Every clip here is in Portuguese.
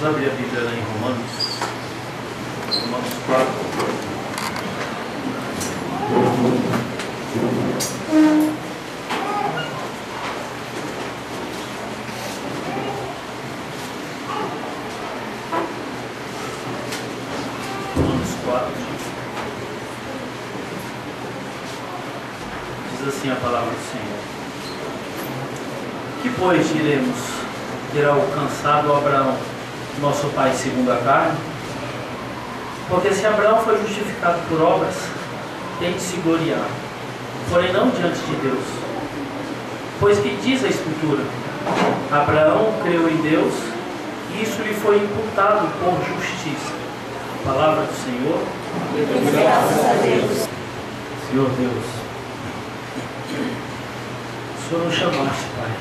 Vamos abrir a Bíblia lá em Romanos 4. Romanos 4. Diz assim a palavra do Senhor: que pois diremos? Terá alcançado Abraão, nosso pai segundo a carne? Porque se Abraão foi justificado por obras, tem de se gloriar, porém não diante de Deus. Pois que diz a Escritura: Abraão creu em Deus, e isso lhe foi imputado por justiça. Palavra do Senhor. Graças a Deus. Senhor Deus, o Senhor nos chamaste, Pai,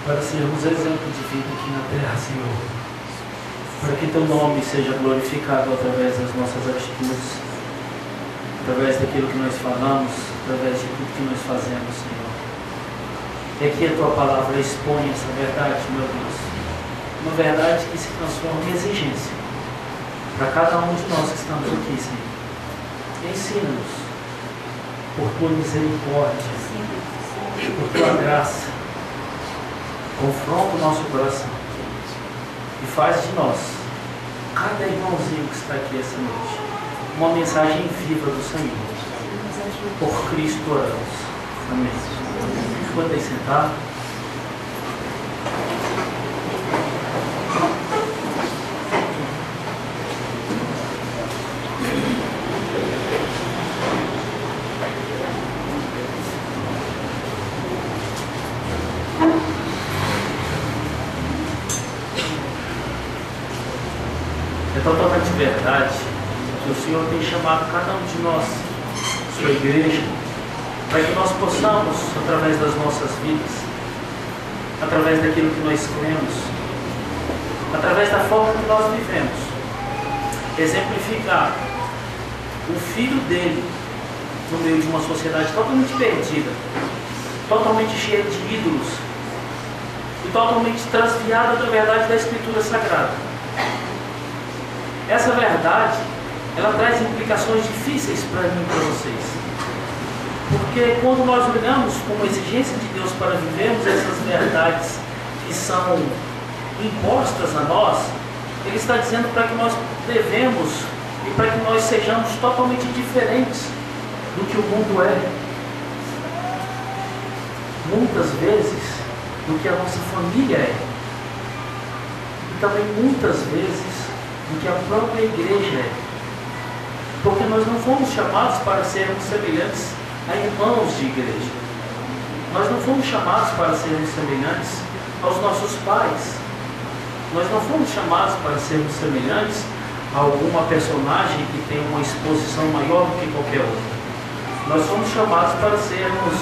para sermos exemplo de vida aqui na terra, Senhor, para que Teu nome seja glorificado através das nossas atitudes, através daquilo que nós falamos, através de tudo que nós fazemos, Senhor. É que a Tua palavra expõe essa verdade, meu Deus, uma verdade que se transforma em exigência para cada um de nós que estamos aqui, Senhor. Ensina-nos, por Tua misericórdia, por Tua graça, confronta o nosso coração e faz de nós, cada irmãozinho que está aqui essa noite, uma mensagem viva do Senhor. Por Cristo oramos. Amém. Podem sentar. É totalmente verdade que o Senhor tem chamado cada um de nós, sua igreja, para que nós possamos, através das nossas vidas, através daquilo que nós cremos, através da forma que nós vivemos, exemplificar o Filho dele no meio de uma sociedade totalmente perdida, totalmente cheia de ídolos e totalmente transviada da verdade da Escritura Sagrada. Essa verdade, ela traz implicações difíceis para mim e para vocês. Porque quando nós olhamos como exigência de Deus para vivermos essas verdades que são impostas a nós, Ele está dizendo para que nós devemos e para que nós sejamos totalmente diferentes do que o mundo é. Muitas vezes do que a nossa família é. E também muitas vezes do que a própria igreja é. Porque nós não fomos chamados para sermos semelhantes a irmãos de igreja. Nós não fomos chamados para sermos semelhantes aos nossos pais. Nós não fomos chamados para sermos semelhantes a alguma personagem que tem uma exposição maior do que qualquer outra. Nós fomos chamados para sermos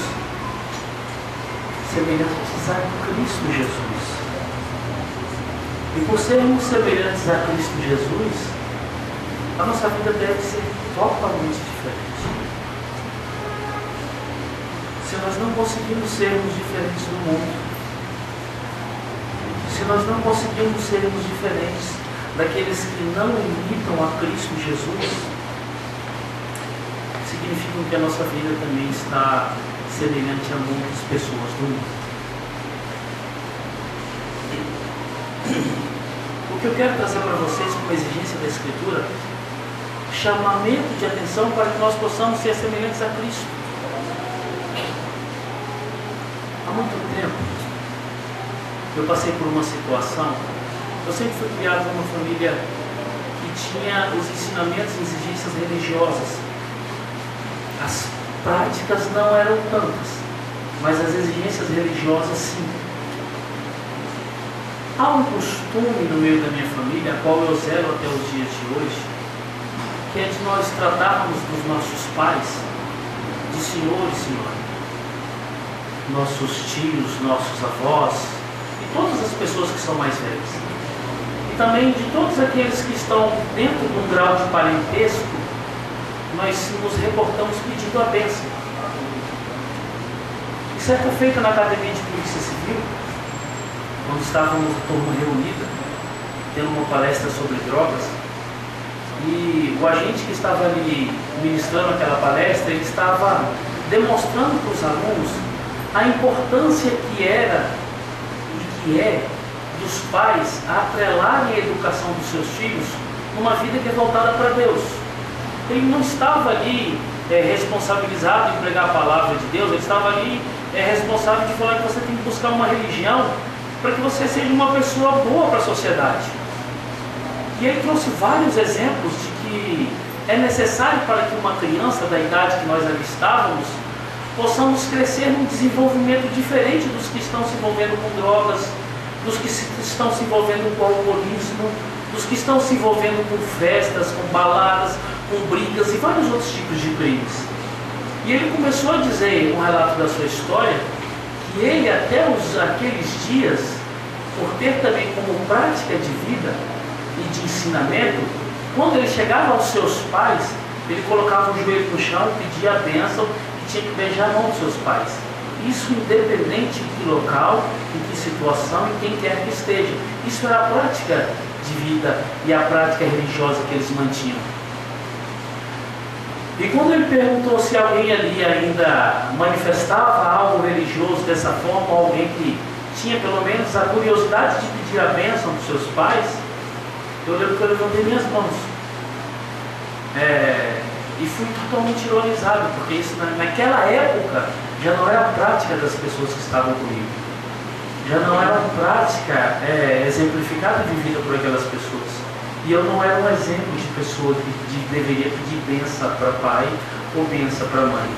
semelhantes a Cristo Jesus. E por sermos semelhantes a Cristo Jesus, a nossa vida deve ser totalmente diferente. Se nós não conseguimos sermos diferentes do mundo, se nós não conseguimos sermos diferentes daqueles que não imitam a Cristo Jesus, significa que a nossa vida também está semelhante a muitas pessoas do mundo. O que eu quero trazer para vocês como exigência da Escritura, chamamento de atenção para que nós possamos ser semelhantes a Cristo. Há muito tempo eu passei por uma situação. Eu sempre fui criado numa família que tinha os ensinamentos e exigências religiosas. As práticas não eram tantas, mas as exigências religiosas sim. Há um costume no meio da minha família, a qual eu zelo até os dias de hoje, que é de nós tratarmos dos nossos pais de senhor e senhora. Nossos tios, nossos avós e todas as pessoas que são mais velhas. E também de todos aqueles que estão dentro de um grau de parentesco, nós nos reportamos pedindo a bênção. E certa feita na Academia de Polícia Civil, quando estávamos de turma reunida, tendo uma palestra sobre drogas, e o agente que estava ali ministrando aquela palestra, ele estava demonstrando para os alunos a importância que era e que é dos pais atrelarem a educação dos seus filhos numa vida que é voltada para Deus. Ele não estava ali responsabilizado em pregar a palavra de Deus, ele estava ali responsável de falar que você tem que buscar uma religião para que você seja uma pessoa boa para a sociedade. E ele trouxe vários exemplos de que é necessário para que uma criança da idade que nós ali estávamos possamos crescer num desenvolvimento diferente dos que estão se envolvendo com drogas, dos que estão se envolvendo com alcoolismo, dos que estão se envolvendo com festas, com baladas, com brigas e vários outros tipos de crimes. E ele começou a dizer, um relato da sua história, que ele até aqueles dias, por ter também como prática de vida e de ensinamento, quando ele chegava aos seus pais, ele colocava o joelho no chão, pedia a bênção e tinha que beijar a mão dos seus pais. Isso independente de local, em que situação, em quem quer que esteja. Isso era a prática de vida e a prática religiosa que eles mantinham. E quando ele perguntou se alguém ali ainda manifestava algo religioso dessa forma, ou alguém que tinha pelo menos a curiosidade de pedir a bênção dos seus pais, eu lembro que eu levantei minhas mãos. E fui totalmente ironizado, porque isso naquela época já não era a prática das pessoas que estavam comigo. Já não era uma prática exemplificada e vivida por aquelas pessoas. E eu não era um exemplo de pessoa que deveria pedir bênção para pai ou bênção para mãe.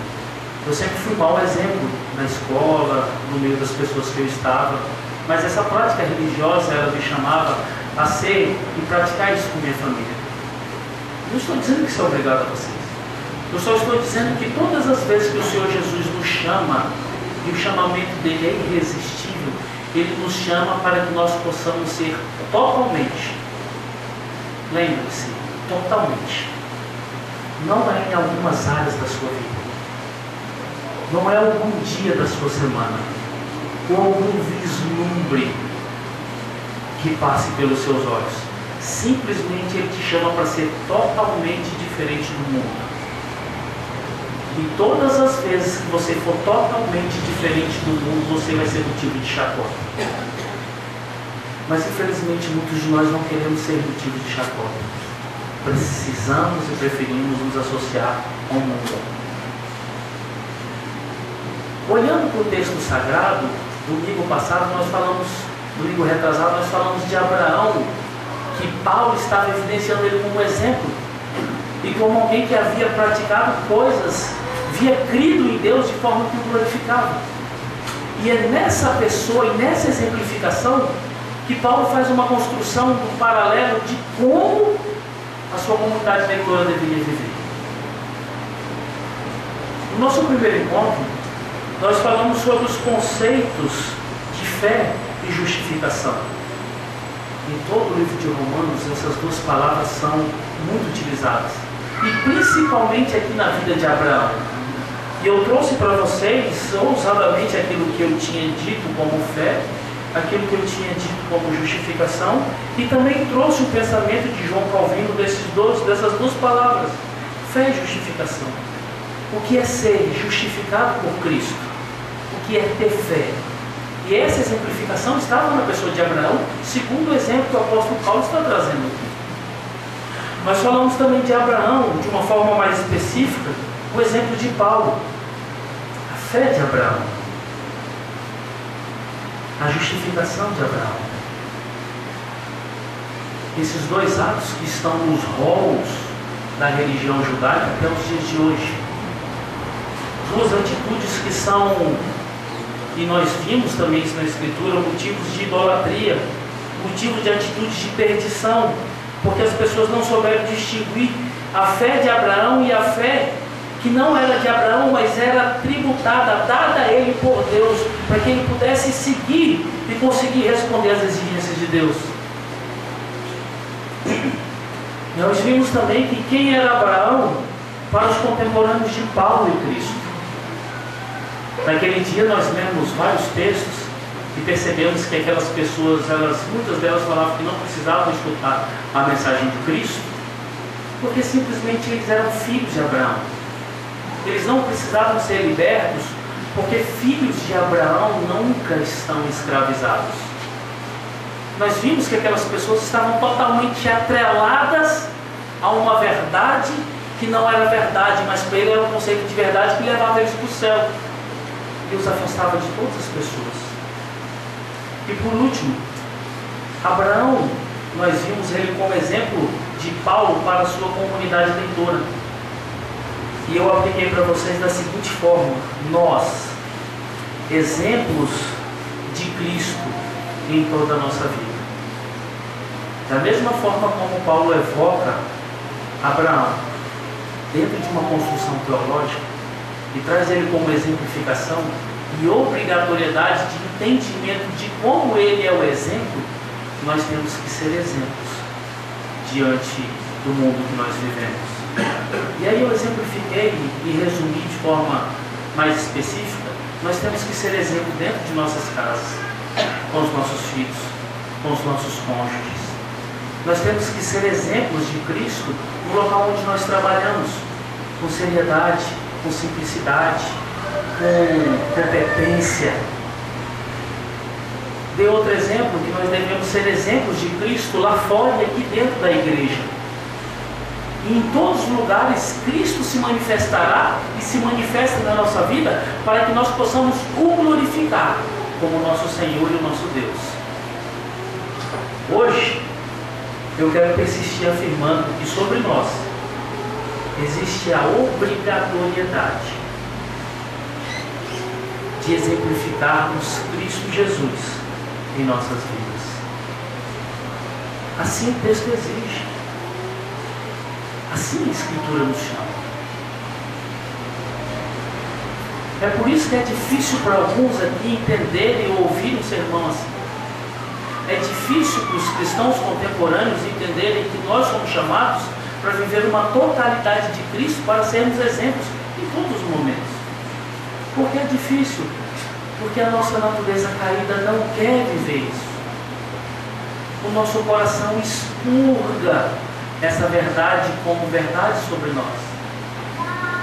Eu sempre fui mau exemplo na escola, no meio das pessoas que eu estava. Mas essa prática religiosa, ela me chamava a ser e praticar isso com minha família. Não estou dizendo que isso é obrigado a vocês. Eu só estou dizendo que todas as vezes que o Senhor Jesus nos chama, e o chamamento dele é irresistível, ele nos chama para que nós possamos ser totalmente, lembre-se, totalmente. Não é em algumas áreas da sua vida, não é algum dia da sua semana, ou algum vislumbre que passe pelos seus olhos. Simplesmente ele te chama para ser totalmente diferente do mundo. E todas as vezes que você for totalmente diferente do mundo, você vai ser motivo de chacota. Mas infelizmente muitos de nós não queremos ser motivo de chacota. Precisamos e preferimos nos associar ao mundo. Olhando para o texto sagrado, domingo retrasado, nós falamos de Abraão, que Paulo estava evidenciando ele como exemplo, e como alguém que havia praticado coisas, havia crido em Deus de forma que o glorificava. E é nessa pessoa e nessa exemplificação que Paulo faz uma construção do paralelo de como a sua comunidade leitora deveria viver. No nosso primeiro encontro, nós falamos sobre os conceitos de fé e justificação. Em todo o livro de Romanos, essas duas palavras são muito utilizadas. E principalmente aqui na vida de Abraão. E eu trouxe para vocês, ousadamente, aquilo que eu tinha dito como fé, aquilo que eu tinha dito como justificação, e também trouxe o pensamento de João Calvino dessas duas palavras, fé e justificação. O que é ser justificado por Cristo? O que é ter fé? E essa exemplificação estava na pessoa de Abraão, segundo o exemplo que o apóstolo Paulo está trazendo aqui. Nós falamos também de Abraão, de uma forma mais específica, o exemplo de Paulo, a fé de Abraão, a justificação de Abraão. Esses dois atos que estão nos rolos da religião judaica até os dias de hoje. Duas atitudes que são, e nós vimos também isso na Escritura, motivos de idolatria, motivos de atitudes de perdição, porque as pessoas não souberam distinguir a fé de Abraão e a fé que não era de Abraão, mas era tributada, dada a ele por Deus, para que ele pudesse seguir e conseguir responder às exigências de Deus. Nós vimos também que quem era Abraão para os contemporâneos de Paulo e Cristo. Naquele dia nós lemos vários textos E percebemos que aquelas pessoas, muitas delas falavam que não precisavam escutar a mensagem de Cristo, porque simplesmente eles eram filhos de Abraão. Eles não precisavam ser libertos, porque filhos de Abraão nunca estão escravizados. Nós vimos que aquelas pessoas estavam totalmente atreladas a uma verdade que não era verdade, mas para ele era um conceito de verdade que levava eles para o céu e os afastava de todas as pessoas. E por último, Abraão, nós vimos ele como exemplo de Paulo para a sua comunidade leitora. E eu apliquei para vocês da seguinte forma: nós, exemplos de Cristo em toda a nossa vida. Da mesma forma como Paulo evoca Abraão dentro de uma construção teológica e traz ele como exemplificação e obrigatoriedade de entendimento de como ele é o exemplo, nós temos que ser exemplos diante do mundo que nós vivemos. E aí eu exemplifiquei e resumi de forma mais específica. Nós temos que ser exemplo dentro de nossas casas, com os nossos filhos, com os nossos cônjuges. Nós temos que ser exemplos de Cristo no local onde nós trabalhamos, com seriedade, com simplicidade, com competência. Dei outro exemplo, que nós devemos ser exemplos de Cristo lá fora e aqui dentro da igreja. E em todos os lugares Cristo se manifestará e se manifesta na nossa vida para que nós possamos o glorificar como nosso Senhor e o nosso Deus. Hoje eu quero persistir afirmando que sobre nós existe a obrigatoriedade de exemplificarmos Cristo Jesus em nossas vidas. Assim o texto exige. Assim a Escritura nos chama. É por isso que é difícil para alguns aqui entenderem ou ouvir um sermão assim. É difícil para os cristãos contemporâneos entenderem que nós somos chamados para viver uma totalidade de Cristo, para sermos exemplos em todos os momentos. Por que é difícil? Porque a nossa natureza caída não quer viver isso. O nosso coração expurga essa verdade como verdade sobre nós.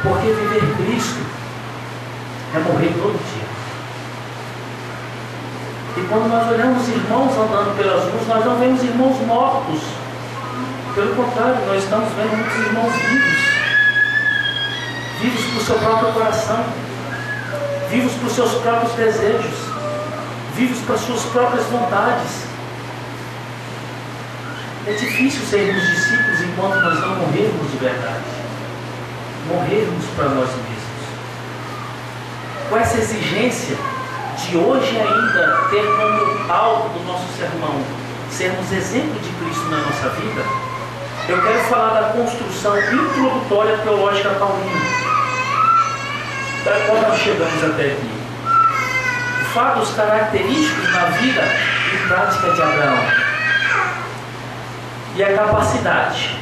Porque viver Cristo é morrer todo dia. E quando nós olhamos irmãos andando pelas ruas, nós não vemos irmãos mortos. Pelo contrário, nós estamos vendo muitos irmãos vivos. Vivos para o seu próprio coração. Vivos para os seus próprios desejos. Vivos para as suas próprias vontades. É difícil sermos discípulos enquanto nós não morrermos de verdade. Morrermos para nós mesmos. Com essa exigência de hoje ainda ter como alvo do nosso sermão sermos exemplo de Cristo na nossa vida, eu quero falar da construção introdutória teológica paulina, da qual nós chegamos até aqui. Fatos característicos na vida e prática de Abraão. E a capacidade,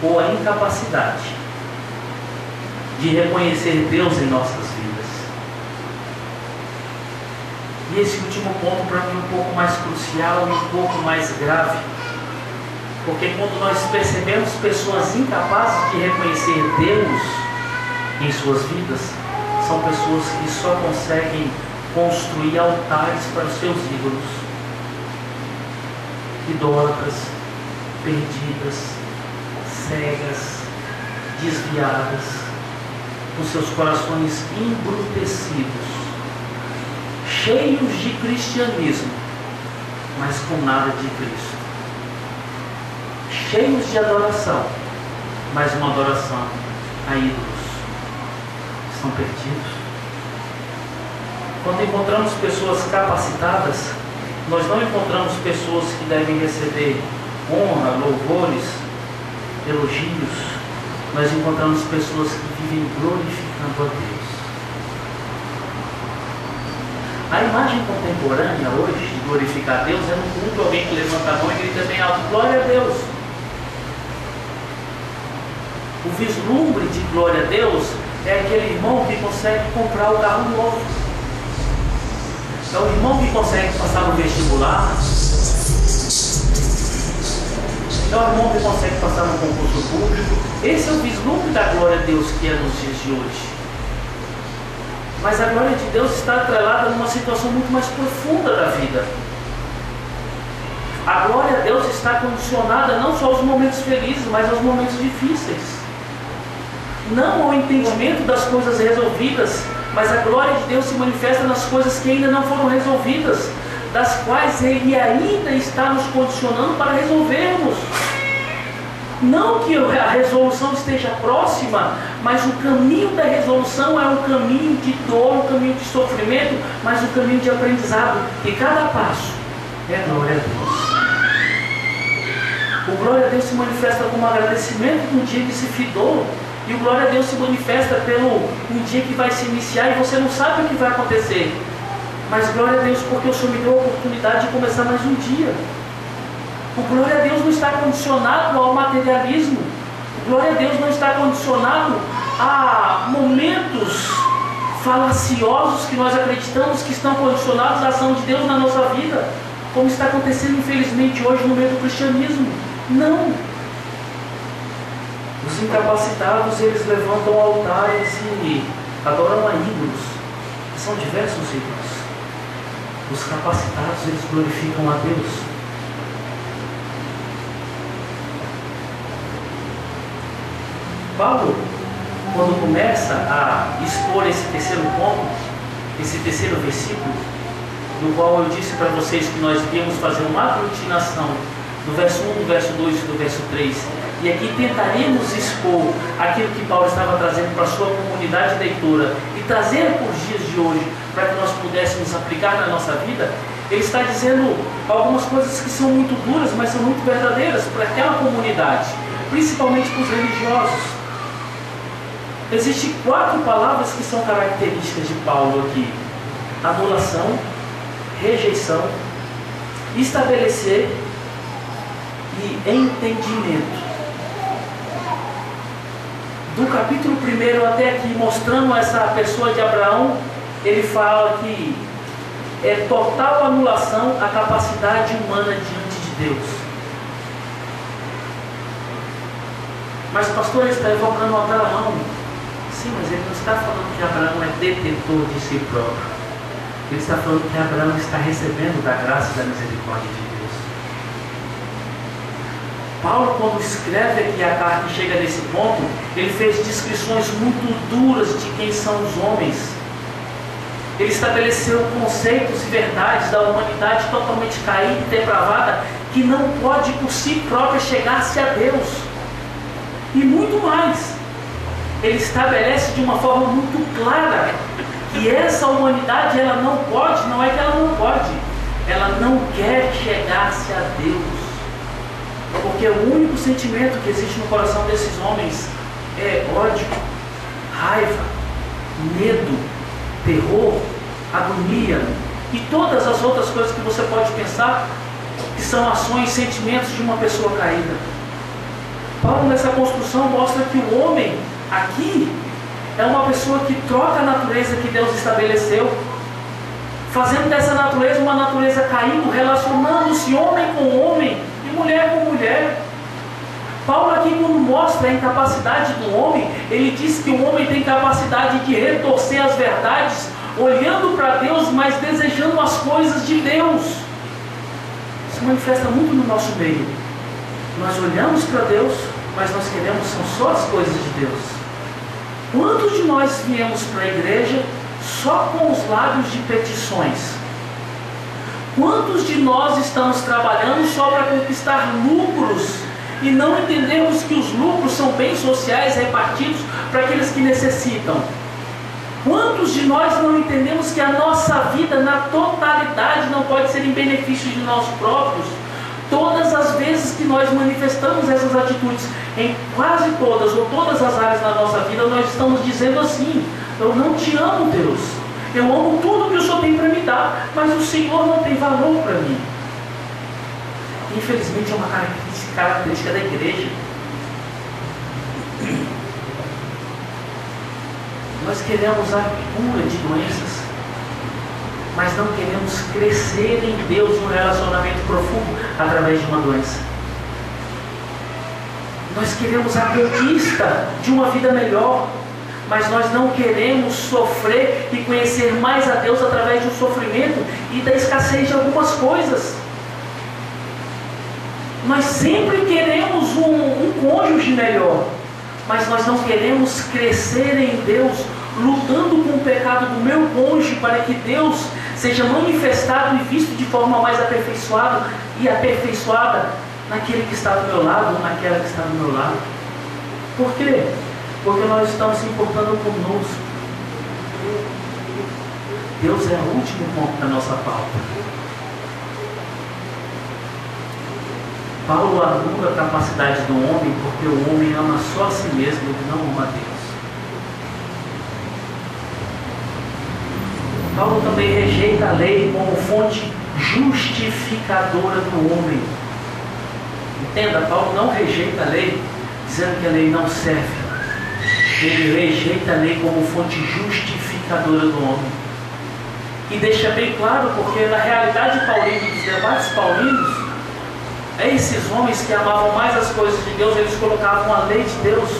ou a incapacidade, de reconhecer Deus em nossas vidas. E esse último ponto para mim é um pouco mais crucial e um pouco mais grave. Porque quando nós percebemos pessoas incapazes de reconhecer Deus em suas vidas, são pessoas que só conseguem construir altares para os seus ídolos. Idólatras, perdidas, cegas, desviadas, com seus corações embrutecidos, cheios de cristianismo, mas com nada de Cristo, cheios de adoração, mas uma adoração a ídolos. Estão perdidos. Quando encontramos pessoas capacitadas, nós não encontramos pessoas que devem receber honra, louvores, elogios. Nós encontramos pessoas que vivem glorificando a Deus. A imagem contemporânea hoje de glorificar a Deus é no culto alguém que levanta a mão e grita bem alto: glória a Deus. O vislumbre de glória a Deus é aquele irmão que consegue comprar o carro novo. É o irmão que consegue passar no vestibular. É o irmão que consegue passar no concurso público. Esse é o vislumbre da glória de Deus que é nos dias de hoje. Mas a glória de Deus está atrelada numa situação muito mais profunda da vida. A glória a Deus está condicionada não só aos momentos felizes, mas aos momentos difíceis. Não ao entendimento das coisas resolvidas, mas a glória de Deus se manifesta nas coisas que ainda não foram resolvidas, das quais Ele ainda está nos condicionando para resolvermos. Não que a resolução esteja próxima, mas o caminho da resolução é um caminho de dor, um caminho de sofrimento, mas um caminho de aprendizado. E cada passo é glória a Deus. O glória a Deus se manifesta como agradecimento no dia que se findou. E o glória a Deus se manifesta pelo um dia que vai se iniciar e você não sabe o que vai acontecer. Mas glória a Deus porque o Senhor me deu a oportunidade de começar mais um dia. O glória a Deus não está condicionado ao materialismo. O glória a Deus não está condicionado a momentos falaciosos que nós acreditamos que estão condicionados à ação de Deus na nossa vida, como está acontecendo infelizmente hoje no meio do cristianismo. Não. Os incapacitados, eles levantam altares e adoram a ídolos. São diversos ídolos. Os capacitados, eles glorificam a Deus. Paulo, quando começa a expor esse terceiro ponto, esse terceiro versículo, no qual eu disse para vocês que nós iríamos fazer uma aglutinação do verso 1, do verso 2 e do verso 3, e aqui tentaremos expor aquilo que Paulo estava trazendo para a sua comunidade leitora e trazer para os dias de hoje, para que nós pudéssemos aplicar na nossa vida. Ele está dizendo algumas coisas que são muito duras, mas são muito verdadeiras para aquela comunidade, principalmente para os religiosos. Existem 4 palavras que são características de Paulo aqui: anulação, rejeição, estabelecer e entendimento. Do capítulo 1 até aqui, mostrando essa pessoa de Abraão, ele fala que é total anulação à capacidade humana diante de Deus. Mas pastor, ele está evocando Abraão. Sim, mas ele não está falando que Abraão é detentor de si próprio. Ele está falando que Abraão está recebendo da graça e da misericórdia de Deus. Paulo, quando escreve aqui a carta e chega nesse ponto, ele fez descrições muito duras de quem são os homens. Ele estabeleceu conceitos e verdades da humanidade totalmente caída e depravada, que não pode por si própria chegar-se a Deus. E muito mais. Ele estabelece de uma forma muito clara que essa humanidade, ela não pode, não é que ela não pode, ela não quer chegar-se a Deus. Porque o único sentimento que existe no coração desses homens é ódio, raiva, medo, terror, agonia e todas as outras coisas que você pode pensar que são ações, sentimentos de uma pessoa caída. Paulo, nessa construção, mostra que o homem aqui é uma pessoa que troca a natureza que Deus estabeleceu, fazendo dessa natureza uma natureza caída, relacionando-se homem com homem e mulher com mulher. Paulo aqui, quando mostra a incapacidade do homem, ele diz que o homem tem capacidade de retorcer as verdades, olhando para Deus, mas desejando as coisas de Deus. Isso manifesta muito no nosso meio. Nós olhamos para Deus, mas nós queremos são só as coisas de Deus. Quantos de nós viemos para a igreja só com os lábios de petições? Quantos de nós estamos trabalhando só para conquistar lucros e não entendemos que os lucros são bens sociais repartidos para aqueles que necessitam? Quantos de nós não entendemos que a nossa vida na totalidade não pode ser em benefício de nós próprios? Todas as vezes que nós manifestamos essas atitudes, em quase todas ou todas as áreas da nossa vida, nós estamos dizendo assim: eu não te amo, Deus. Eu amo tudo que o Senhor tem para me dar, mas o Senhor não tem valor para mim. Infelizmente é uma característica da igreja. Nós queremos a cura de doenças, mas não queremos crescer em Deus num relacionamento profundo através de uma doença. Nós queremos a conquista de uma vida melhor, mas nós não queremos sofrer e conhecer mais a Deus através do sofrimento e da escassez de algumas coisas. Nós sempre queremos um cônjuge melhor, mas nós não queremos crescer em Deus, lutando com o pecado do meu cônjuge para que Deus seja manifestado e visto de forma mais aperfeiçoada e aperfeiçoada naquele que está do meu lado ou naquela que está do meu lado. Por quê? Porque nós estamos se importando conosco. Deus é o último ponto da nossa pauta. Paulo anula a capacidade do homem porque o homem ama só a si mesmo e não ama a Deus. Paulo também rejeita a lei como fonte justificadora do homem. Entenda, Paulo não rejeita a lei dizendo que a lei não serve. Ele rejeita a lei como fonte justificadora do homem. E deixa bem claro, porque na realidade paulina, dos debates paulinos, esses homens que amavam mais as coisas de Deus, eles colocavam a lei de Deus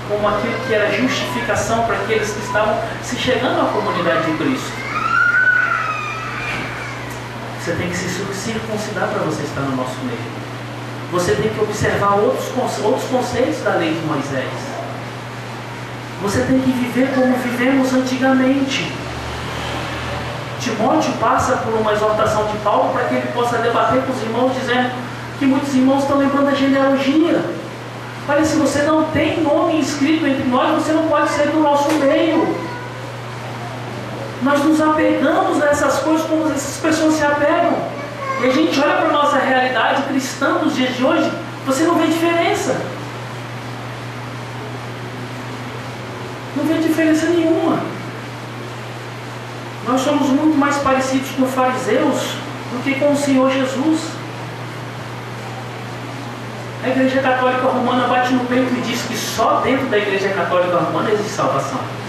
como aquilo que era justificação para aqueles que estavam se chegando à comunidade de Cristo. Você tem que se circuncidar para você estar no nosso meio. Você tem que observar outros conceitos da lei de Moisés. Você tem que viver como vivemos antigamente. Timóteo passa por uma exortação de Paulo para que ele possa debater com os irmãos, dizendo que muitos irmãos estão lembrando da genealogia. Olha, se você não tem nome inscrito entre nós, você não pode ser do nosso meio. Nós nos apegamos a essas coisas como essas pessoas se apegam. E a gente olha para a nossa realidade cristã nos dias de hoje, você não vê diferença. Não vê diferença nenhuma. Nós somos muito mais parecidos com os fariseus do que com o Senhor Jesus. A Igreja Católica Romana bate no peito e diz que só dentro da Igreja Católica Romana existe salvação.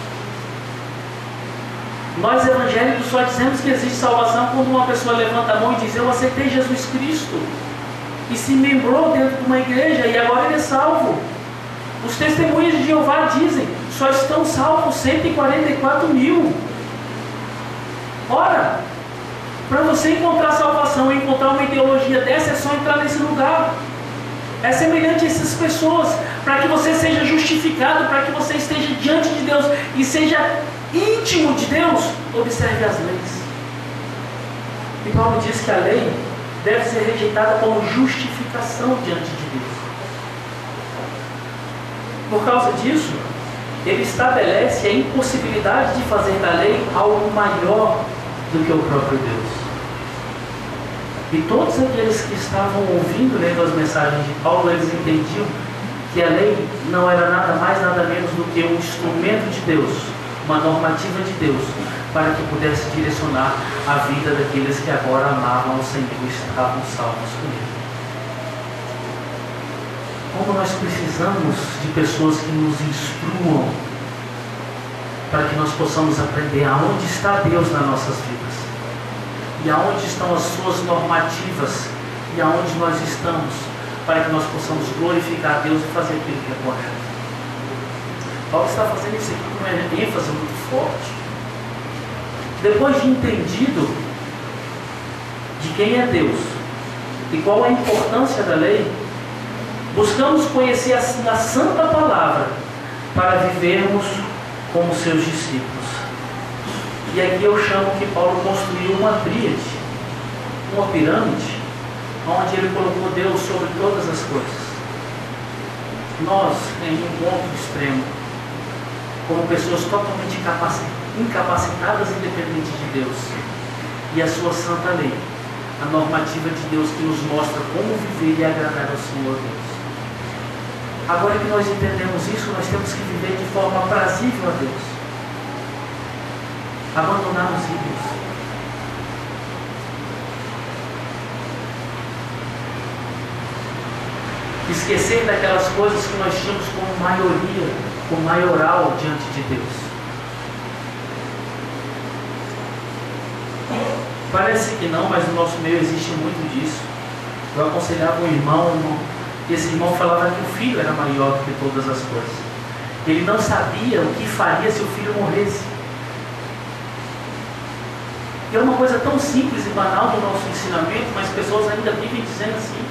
Nós evangélicos só dizemos que existe salvação quando uma pessoa levanta a mão e diz: eu aceitei Jesus Cristo, e se membrou dentro de uma igreja e agora ele é salvo. Os testemunhas de Jeová dizem: só estão salvos 144 mil. Ora, para você encontrar salvação e encontrar uma ideologia dessa, é só entrar nesse lugar. É semelhante a essas pessoas. Para que você seja justificado, para que você esteja diante de Deus e seja íntimo de Deus, observe as leis. E Paulo diz que a lei deve ser rejeitada como justificação diante de Deus. Por causa disso, ele estabelece a impossibilidade de fazer da lei algo maior do que o próprio Deus. E todos aqueles que estavam ouvindo, lendo as mensagens de Paulo, eles entendiam que a lei não era nada mais, nada menos do que um instrumento de Deus, uma normativa de Deus, para que pudesse direcionar a vida daqueles que agora amavam o Senhor e estavam salvos com Ele. Como nós precisamos de pessoas que nos instruam, para que nós possamos aprender aonde está Deus nas nossas vidas, e aonde estão as suas normativas, e aonde nós estamos, para que nós possamos glorificar a Deus e fazer aquilo que é correto. Paulo está fazendo isso aqui com uma ênfase muito forte. Depois de entendido de quem é Deus e qual a importância da lei, buscamos conhecer a santa palavra para vivermos como seus discípulos. E aqui eu chamo que Paulo construiu uma tríade, uma pirâmide, onde ele colocou Deus sobre todas as coisas. Nós, em um ponto extremo, como pessoas totalmente incapacitadas e dependentes de Deus, e a sua santa lei, a normativa de Deus que nos mostra como viver e agradar ao Senhor Deus. Agora que nós entendemos isso, nós temos que viver de forma aprazível a Deus, abandonar os ídolos, esquecer daquelas coisas que nós tínhamos como maioria, como maioral diante de Deus. Parece que não, mas no nosso meio existe muito disso. Eu aconselhava um irmão, e esse irmão falava que o filho era maior do que todas as coisas. Ele não sabia o que faria se o filho morresse. E é uma coisa tão simples e banal do nosso ensinamento, mas pessoas ainda vivem dizendo assim.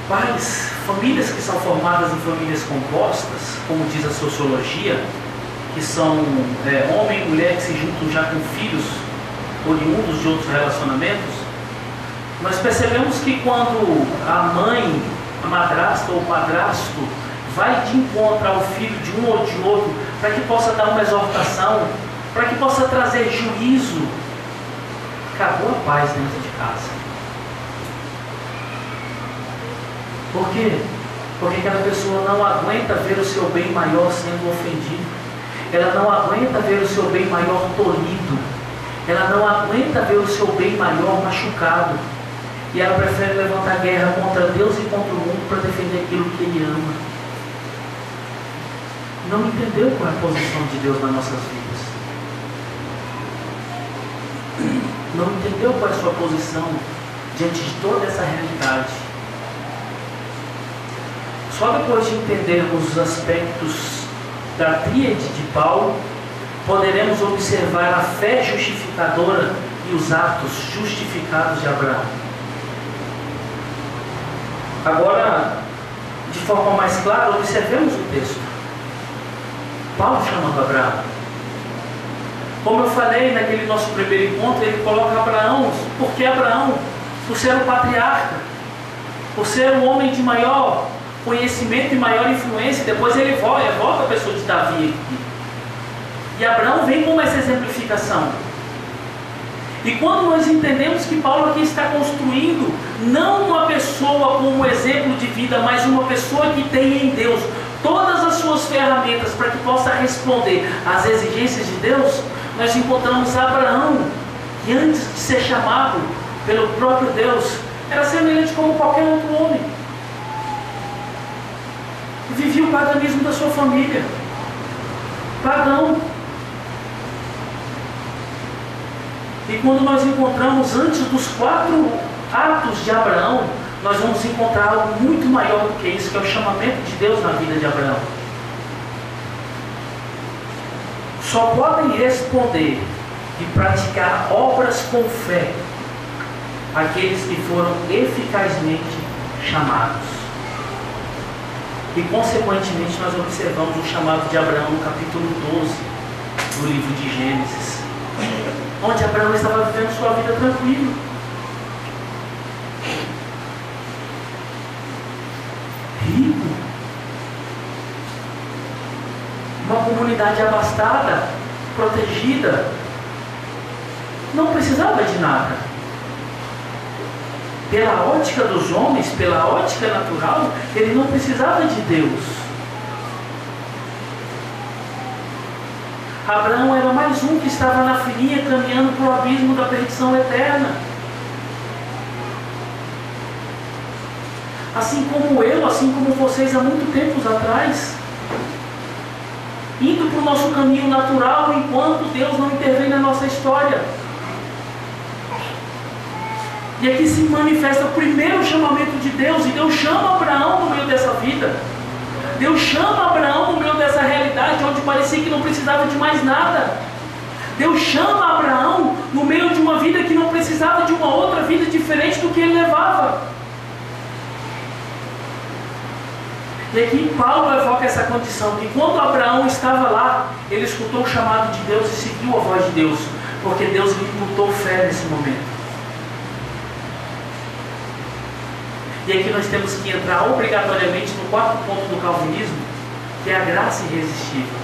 Pais, famílias que são formadas em famílias compostas, como diz a sociologia, que são homem e mulher que se juntam já com filhos oriundos de outros relacionamentos, nós percebemos que quando a mãe, a madrasta ou o padrasto vai de encontro ao filho de um ou de outro, para que possa dar uma exortação, para que possa trazer juízo, acabou a paz dentro de casa. Por quê? Porque aquela pessoa não aguenta ver o seu bem maior sendo ofendido. Ela não aguenta ver o seu bem maior tolhido. Ela não aguenta ver o seu bem maior machucado. E ela prefere levantar guerra contra Deus e contra o mundo para defender aquilo que Ele ama. Não entendeu qual é a posição de Deus nas nossas vidas. Não entendeu qual é a sua posição diante de toda essa realidade. Só depois de entendermos os aspectos da tríade de Paulo, poderemos observar a fé justificadora e os atos justificados de Abraão. Agora, de forma mais clara, observemos o texto. Paulo chamando Abraão. Como eu falei naquele nosso primeiro encontro, ele coloca Abraão, porque Abraão, por ser um patriarca, por ser um homem de maior conhecimento e maior influência, depois ele volta a pessoa de Davi aqui. E Abraão vem com essa exemplificação. E quando nós entendemos que Paulo aqui está construindo não uma pessoa como exemplo de vida, mas uma pessoa que tem em Deus todas as suas ferramentas para que possa responder às exigências de Deus, nós encontramos Abraão, que antes de ser chamado pelo próprio Deus, era semelhante como qualquer outro homem. Vivia o paganismo da sua família, pagão. E quando nós encontramos antes dos 4 atos de Abraão, nós vamos encontrar algo muito maior do que isso, que é o chamamento de Deus na vida de Abraão. Só podem responder e praticar obras com fé aqueles que foram eficazmente chamados. E consequentemente nós observamos o chamado de Abraão no capítulo 12 do livro de Gênesis, onde Abraão estava vivendo sua vida tranquila. Rico. Uma comunidade abastada, protegida. Não precisava de nada. Pela ótica dos homens, pela ótica natural, ele não precisava de Deus. Abraão era mais um que estava na filinha caminhando para o abismo da perdição eterna. Assim como eu, assim como vocês há muito tempos atrás, indo para o nosso caminho natural enquanto Deus não intervém na nossa história. E aqui se manifesta o primeiro chamamento de Deus, e Deus chama Abraão no meio dessa vida. Deus chama Abraão no meio dessa realidade, onde parecia que não precisava de mais nada. Deus chama Abraão no meio de uma vida que não precisava de uma outra vida diferente do que ele levava. E aqui Paulo evoca essa condição, que quando Abraão estava lá, ele escutou o chamado de Deus e seguiu a voz de Deus, porque Deus lhe imputou fé nesse momento. E aqui nós temos que entrar obrigatoriamente no 4º ponto do calvinismo, que é a graça irresistível.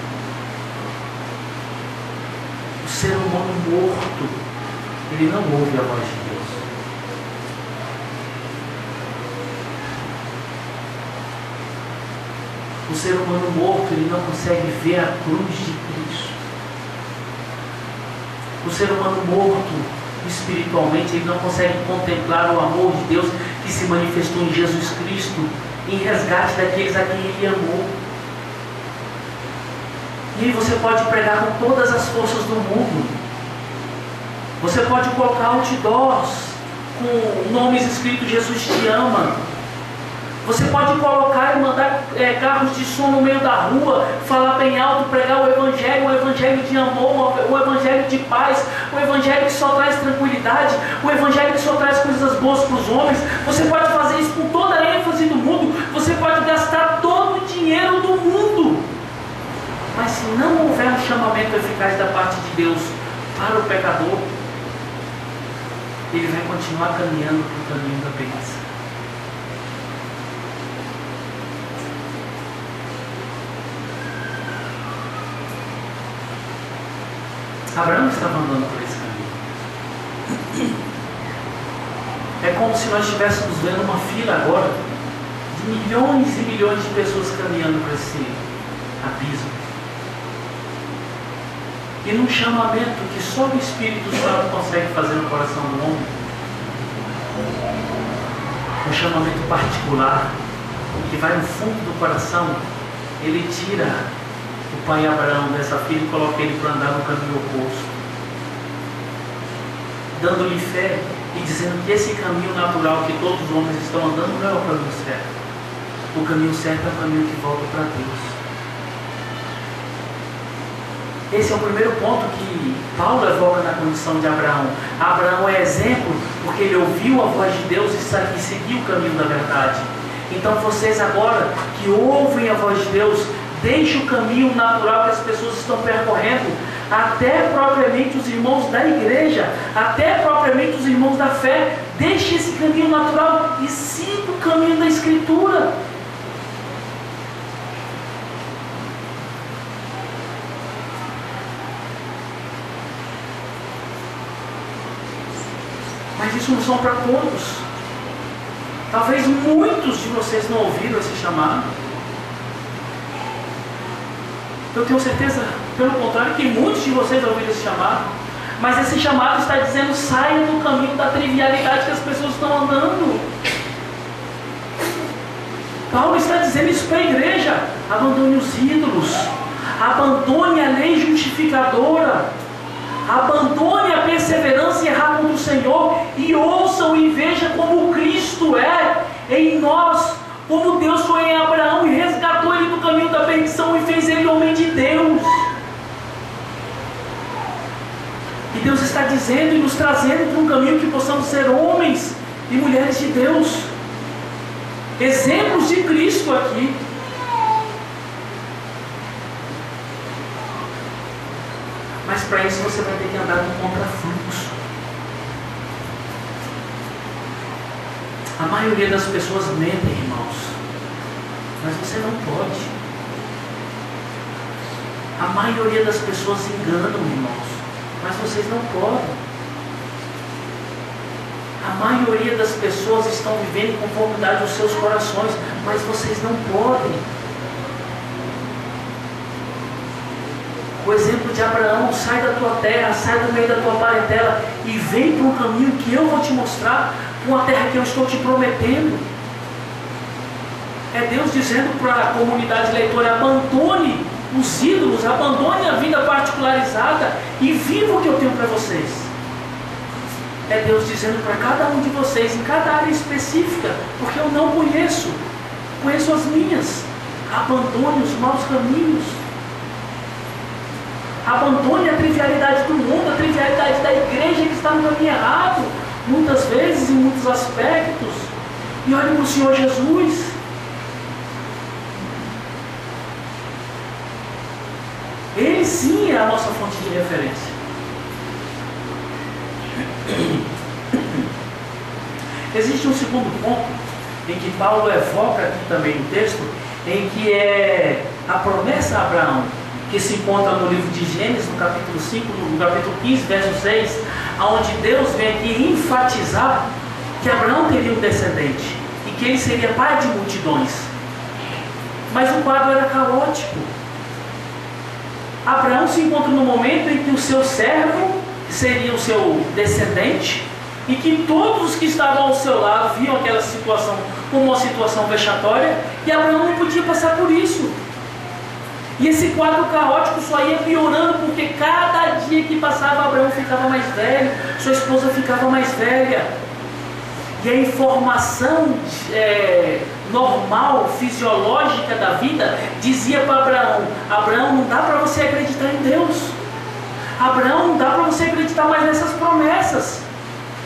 O ser humano morto, ele não ouve a voz de Deus. O ser humano morto, ele não consegue ver a cruz de Cristo. O ser humano morto, espiritualmente, ele não consegue contemplar o amor de Deus que se manifestou em Jesus Cristo, em resgate daqueles a quem ele amou. E aí você pode pregar com todas as forças do mundo. Você pode colocar outdoors com nomes escritos "Jesus te ama". Você pode colocar e mandar carros de som no meio da rua, falar bem alto, pregar o evangelho de amor, o evangelho de paz, o evangelho que só traz tranquilidade, o evangelho que só traz coisas boas para os homens. Você pode fazer isso com toda a ênfase do mundo, você pode gastar todo o dinheiro do mundo, mas se não houver um chamamento eficaz da parte de Deus para o pecador, ele vai continuar caminhando para o caminho da perdição. Abraão estava andando por esse caminho. É como se nós estivéssemos vendo uma fila agora de milhões e milhões de pessoas caminhando por esse abismo. E num chamamento que só o Espírito Santo consegue fazer no coração do homem, um chamamento particular, que vai no fundo do coração, ele tira o pai Abraão dessa fila e coloca ele para andar no caminho oposto, dando-lhe fé e dizendo que esse caminho natural que todos os homens estão andando não é o caminho certo. O caminho certo é o caminho que volta para Deus. Esse é o primeiro ponto que Paulo evoca na condição de Abraão. Abraão é exemplo porque ele ouviu a voz de Deus e seguiu o caminho da verdade. Então vocês agora que ouvem a voz de Deus, deixem o caminho natural que as pessoas estão percorrendo, até propriamente os irmãos da igreja, até propriamente os irmãos da fé. Deixe esse caminho natural e siga o caminho da Escritura. Mas isso não são para todos. Talvez muitos de vocês não ouviram esse chamado. Eu tenho certeza, pelo contrário, que muitos de vocês ouviram esse chamado. Mas esse chamado está dizendo: saia do caminho da trivialidade que as pessoas estão andando. Paulo está dizendo isso para a igreja: abandone os ídolos, abandone a lei justificadora, abandone a perseverança em errar contra o Senhor e ouçam e vejam como Cristo é em nós, como Deus foi em Abraão e resgatou ele do caminho da perdição e fez ele homem de Deus. E Deus está dizendo e nos trazendo para um caminho que possamos ser homens e mulheres de Deus, exemplos de Cristo aqui. Mas para isso você vai ter que andar no contrafluxo. A maioria das pessoas mentem, irmãos, mas você não pode. A maioria das pessoas enganam, irmãos, mas vocês não podem. A maioria das pessoas estão vivendo em conformidade aos seus corações, mas vocês não podem. O exemplo de Abraão: sai da tua terra, sai do meio da tua parentela e vem para um caminho que eu vou te mostrar, uma terra que eu estou te prometendo. É Deus dizendo para a comunidade leitora: abandone os ídolos, abandone a vida particularizada e viva o que eu tenho para vocês. É Deus dizendo para cada um de vocês, em cada área específica, porque eu não conheço as minhas. Abandone os maus caminhos. Abandone a trivialidade do mundo, a trivialidade da igreja que está no caminho errado, muitas vezes, em muitos aspectos, e olhe para o Senhor Jesus. Ele sim é a nossa fonte de referência. Existe um segundo ponto em que Paulo evoca aqui também no texto, em que é a promessa a Abraão, que se encontra no livro de Gênesis, no capítulo 5, no capítulo 15, verso 6, onde Deus vem aqui enfatizar que Abraão teria um descendente e que ele seria pai de multidões. Mas o quadro era caótico. Abraão se encontra no momento em que o seu servo seria o seu descendente e que todos os que estavam ao seu lado viam aquela situação como uma situação vexatória, e Abraão não podia passar por isso. E esse quadro caótico só ia piorando, porque cada dia que passava, Abraão ficava mais velho, sua esposa ficava mais velha. E a informação normal, fisiológica da vida, dizia para Abraão: Abraão, não dá para você acreditar em Deus. Abraão, não dá para você acreditar mais nessas promessas.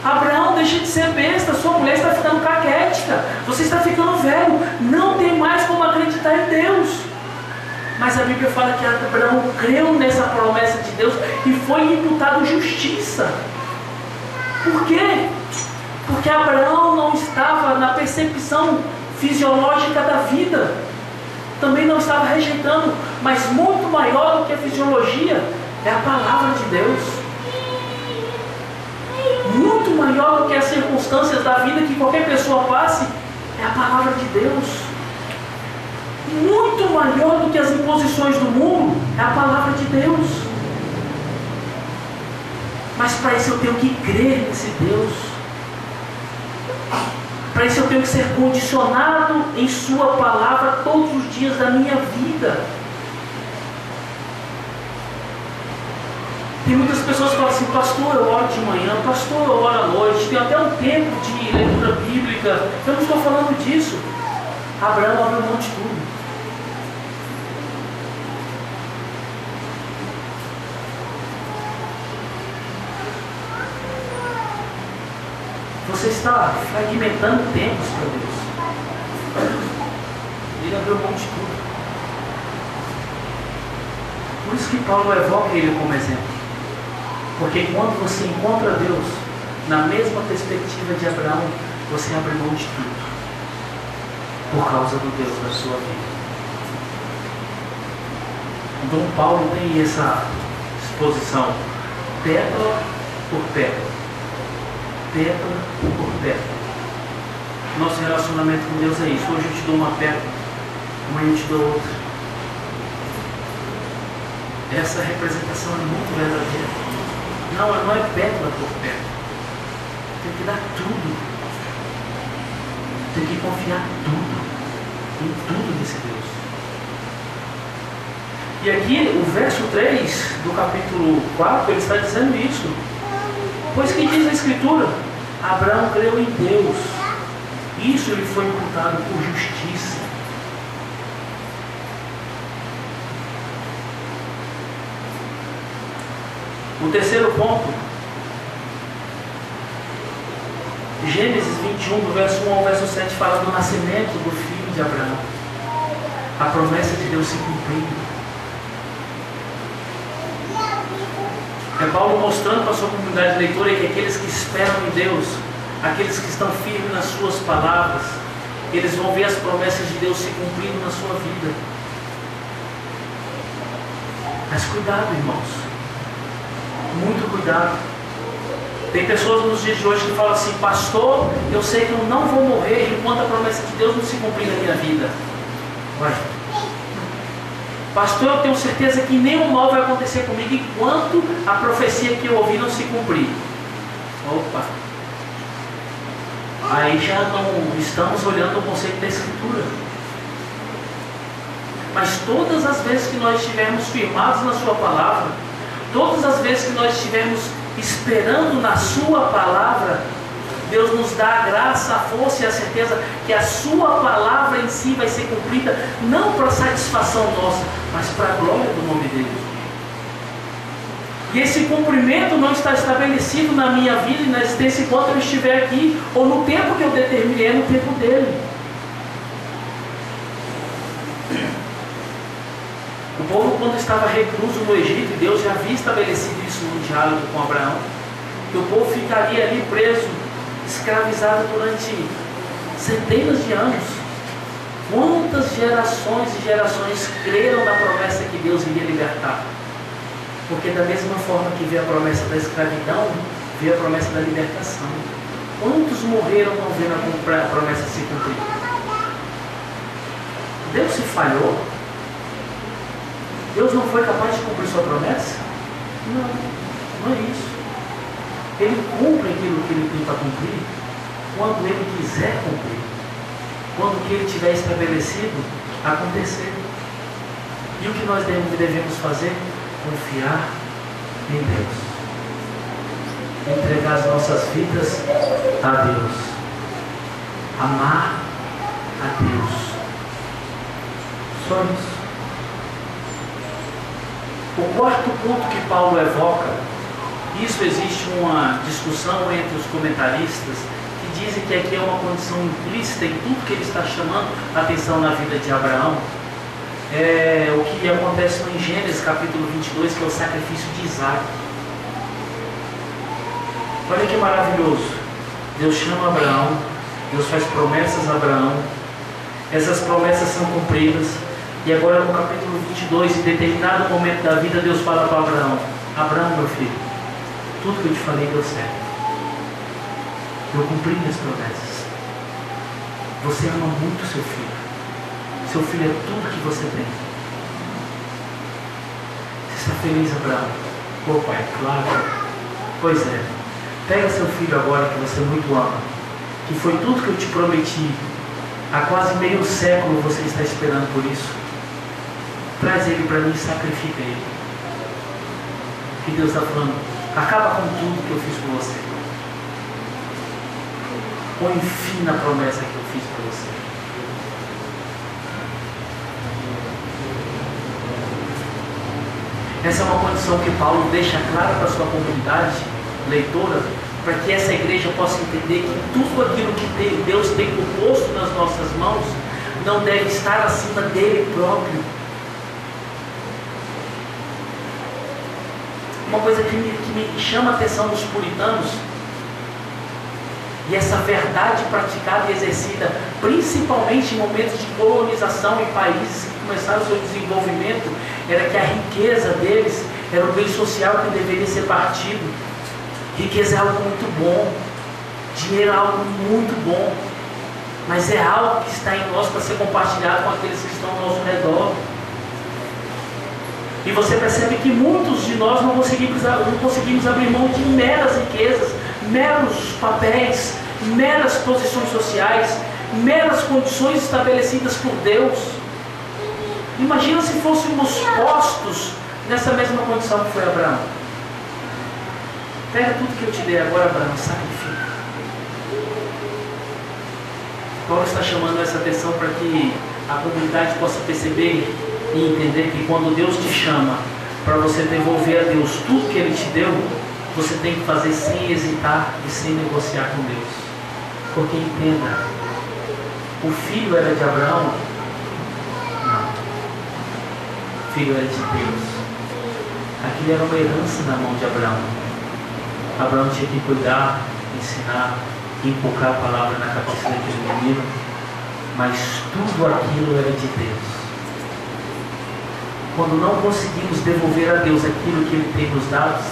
Abraão, deixa de ser besta, sua mulher está ficando caquética, você está ficando velho, não tem mais como acreditar em Deus. Mas a Bíblia fala que Abraão creu nessa promessa de Deus e foi imputado justiça. Por quê? Porque Abraão não estava na percepção fisiológica da vida, também não estava rejeitando, mas muito maior do que a fisiologia é a palavra de Deus. Muito maior do que as circunstâncias da vida que qualquer pessoa passe é a palavra de Deus. Muito maior do que as imposições do mundo é a palavra de Deus. Mas para isso eu tenho que crer nesse Deus. Para isso eu tenho que ser condicionado em sua palavra todos os dias da minha vida. Tem muitas pessoas que falam assim: pastor, eu oro de manhã, pastor, eu oro à noite, tem até um tempo de leitura bíblica. Eu não estou falando disso. Abraão abriu mão de tudo. Você está fragmentando tempos para Deus. Ele abriu mão de tudo. Por isso que Paulo evoca ele como exemplo. Porque quando você encontra Deus na mesma perspectiva de Abraão, você abre mão de tudo por causa do Deus da sua vida. Então Paulo tem essa exposição pétala por pétala, pétala por pétala. Nosso relacionamento com Deus é isso. Hoje eu te dou uma pétala, amanhã eu te dou outra. Essa representação é muito verdadeira. Não é pétala por pétala. Tem que dar tudo. Tem que confiar em tudo nesse Deus. E aqui o verso 3 do capítulo 4, ele está dizendo isso. Pois que diz a Escritura: Abraão creu em Deus, isso lhe foi imputado por justiça. O terceiro ponto, Gênesis 21, do verso 1 ao verso 7, fala do nascimento do filho de Abraão. A promessa de Deus se cumprindo. É Paulo mostrando para a sua comunidade de leitura que aqueles que esperam em Deus, aqueles que estão firmes nas suas palavras, eles vão ver as promessas de Deus se cumprindo na sua vida. Mas cuidado, irmãos. Muito cuidado. Tem pessoas nos dias de hoje que falam assim: pastor, eu sei que eu não vou morrer enquanto a promessa de Deus não se cumprir na minha vida. Vai. Pastor, eu tenho certeza que nenhum mal vai acontecer comigo enquanto a profecia que eu ouvi não se cumprir. Opa! Aí já não estamos olhando o conceito da Escritura. Mas todas as vezes que nós estivermos firmados na sua palavra, todas as vezes que nós estivermos esperando na sua palavra, Deus nos dá a graça, a força e a certeza que a sua palavra em si vai ser cumprida, não para satisfação nossa, mas para a glória do nome dele. E esse cumprimento não está estabelecido na minha vida e na existência enquanto eu estiver aqui, ou no tempo que eu determinei, no tempo dele. O povo, quando estava recluso no Egito, e Deus já havia estabelecido isso no diálogo com Abraão, que o povo ficaria ali preso, escravizado durante centenas de anos. Quantas gerações e gerações creram na promessa que Deus iria libertar? Porque da mesma forma que veio a promessa da escravidão, veio a promessa da libertação. Quantos morreram não vendo a promessa se cumprir? Deus se falhou? Deus não foi capaz de cumprir sua promessa? Não é isso. Ele cumpre aquilo que ele tem para cumprir quando ele quiser cumprir, quando o que ele tiver estabelecido acontecer. E o que nós devemos fazer? Confiar em Deus. Entregar as nossas vidas a Deus. Amar a Deus. Só isso. O quarto ponto que Paulo evoca, isso existe uma discussão entre os comentaristas que dizem que aqui é uma condição implícita em tudo que ele está chamando a atenção na vida de Abraão. É o que acontece em Gênesis capítulo 22, que é o sacrifício de Isaac. Olha que maravilhoso. Deus chama Abraão, Deus faz promessas a Abraão, essas promessas são cumpridas, e agora no capítulo 22, em determinado momento da vida, Deus fala para Abraão: Abraão, meu filho, tudo que eu te falei deu certo. Eu cumpri minhas promessas. Você ama muito seu filho. Seu filho é tudo que você tem. Você está feliz, Abraão? Pô, pai, claro. Pois é. Pega seu filho agora, que você muito ama, que foi tudo que eu te prometi. Há quase meio século você está esperando por isso. Traz ele para mim e sacrifica ele. Que Deus está falando: acaba com tudo que eu fiz por você. Põe fim na promessa que eu fiz para você. Essa é uma condição que Paulo deixa clara para a sua comunidade leitora, para que essa igreja possa entender que tudo aquilo que Deus tem posto nas nossas mãos não deve estar acima dele próprio. Uma coisa que me chama a atenção dos puritanos, e essa verdade praticada e exercida principalmente em momentos de colonização em países que começaram o seu desenvolvimento, era que a riqueza deles era o bem social que deveria ser partido. Riqueza é algo muito bom, dinheiro é algo muito bom, mas é algo que está em nós para ser compartilhado com aqueles que estão ao nosso redor. E você percebe que muitos de nós não conseguimos abrir mão de meras riquezas, meros papéis, meras posições sociais, meras condições estabelecidas por Deus. Imagina se fôssemos postos nessa mesma condição que foi Abraão. Pega tudo que eu te dei agora, Abraão, sacrifica. Paulo está chamando essa atenção para que a comunidade possa perceber e entender que quando Deus te chama para você devolver a Deus tudo que Ele te deu, você tem que fazer sem hesitar e sem negociar com Deus. Porque entenda, o filho era de Abraão? Não. O filho era de Deus. Aquilo era uma herança na mão de Abraão. Abraão tinha que cuidar, ensinar, inculcar a palavra na cabeça daquele menino, mas tudo aquilo era de Deus. Quando não conseguimos devolver a Deus aquilo que Ele tem nos dado,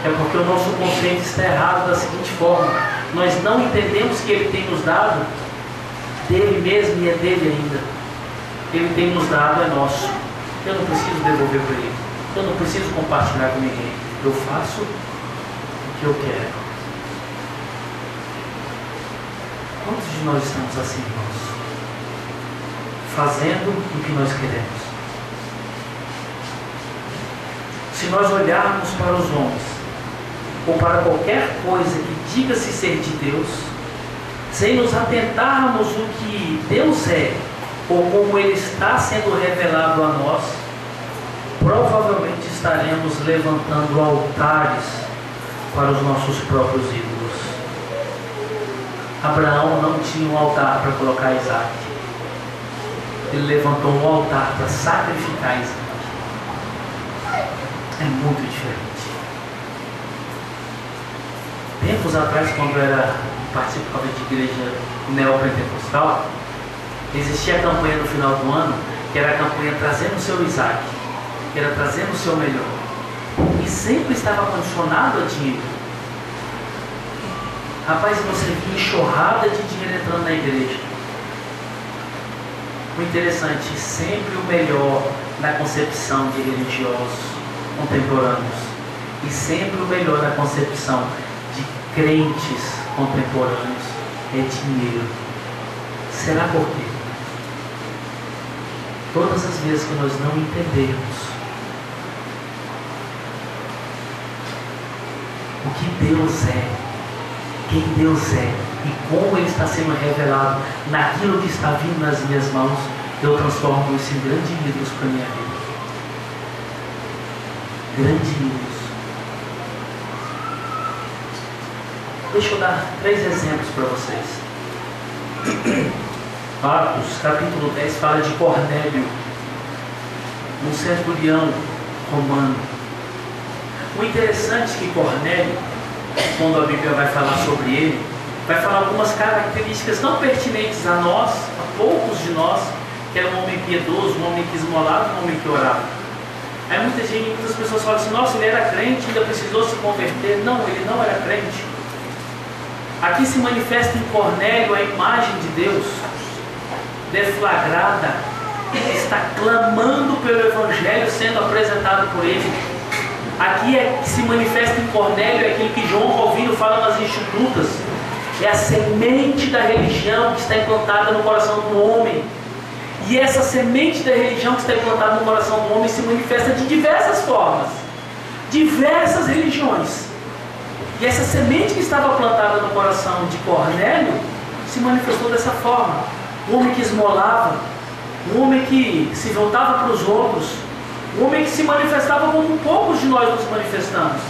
é porque o nosso conceito está errado da seguinte forma: nós não entendemos que Ele tem nos dado dele mesmo e é dele ainda. Ele tem nos dado, é nosso. Eu não preciso devolver para Ele, eu não preciso compartilhar com ninguém. Eu faço o que eu quero. Quantos de nós estamos assim, irmãos? Fazendo o que nós queremos. Se nós olharmos para os homens, ou para qualquer coisa que diga-se ser de Deus, sem nos atentarmos o que Deus é, ou como Ele está sendo revelado a nós, provavelmente estaremos levantando altares para os nossos próprios ídolos. Abraão não tinha um altar para colocar Isaac. Ele levantou um altar para sacrificar Isaac. É muito diferente. Tempos atrás, quando eu participava de igreja neopentecostal, existia a campanha no final do ano, que era a campanha Trazendo o Seu Isaac, que era trazendo o seu melhor. E sempre estava condicionado a dinheiro. Rapaz, você via enxurrada de dinheiro entrando na igreja. O interessante, sempre o melhor na concepção de religiosos contemporâneos, e sempre o melhor na concepção de crentes contemporâneos é dinheiro. Será por quê? Todas as vezes que nós não entendemos o que Deus é, quem Deus é e como Ele está sendo revelado naquilo que está vindo nas minhas mãos, eu transformo isso em grandes ídolos para a minha vida. Grandes ídolos. Deixa eu dar 3 exemplos para vocês. Atos, capítulo 10, fala de Cornélio, um centurião romano. O interessante é que Cornélio, quando a Bíblia vai falar sobre ele, vai falar algumas características não pertinentes a nós, a poucos de nós, que era um homem piedoso, um homem que esmolava, um homem que orava. Aí muitas pessoas falam assim, nossa, ele era crente, ainda precisou se converter. Não, ele não era crente. Aqui se manifesta em Cornélio a imagem de Deus, deflagrada, está clamando pelo Evangelho sendo apresentado por ele. Aqui se manifesta em Cornélio aquilo que João Calvino fala nas Institutas, é a semente da religião que está implantada no coração do homem. E essa semente da religião que está implantada no coração do homem se manifesta de diversas formas, diversas religiões. E essa semente que estava plantada no coração de Cornélio se manifestou dessa forma. Um homem que esmolava, um homem que se voltava para os outros, um homem que se manifestava como poucos de nós nos manifestamos.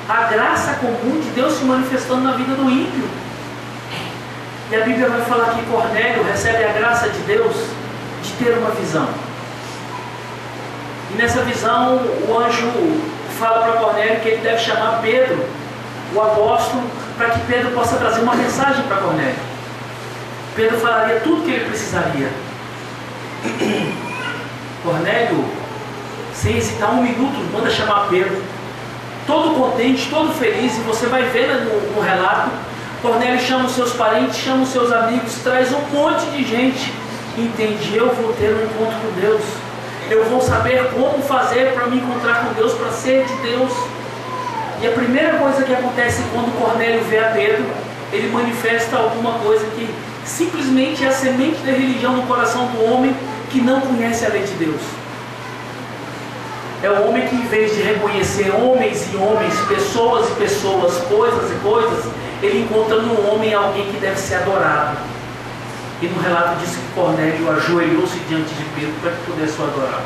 A graça comum de Deus se manifestando na vida do ímpio. E a Bíblia vai falar que Cornélio recebe a graça de Deus de ter uma visão. E nessa visão o anjo fala para Cornélio que ele deve chamar Pedro, o apóstolo, para que Pedro possa trazer uma mensagem para Cornélio. Pedro falaria tudo o que ele precisaria. Cornélio, sem hesitar um minuto, manda chamar Pedro, todo contente, todo feliz. E você vai ver no relato, Cornélio chama os seus parentes, chama os seus amigos, traz um monte de gente. Entende, eu vou ter um encontro com Deus, eu vou saber como fazer para me encontrar com Deus, para ser de Deus. E a primeira coisa que acontece quando Cornélio vê a Pedro, ele manifesta alguma coisa que simplesmente é a semente da religião no coração do homem que não conhece a lei de Deus. É o homem que, em vez de reconhecer homens e homens, pessoas e pessoas, coisas e coisas, ele encontra no homem alguém que deve ser adorado. E no relato diz que Cornélio ajoelhou-se diante de Pedro para que pudesse o adorar,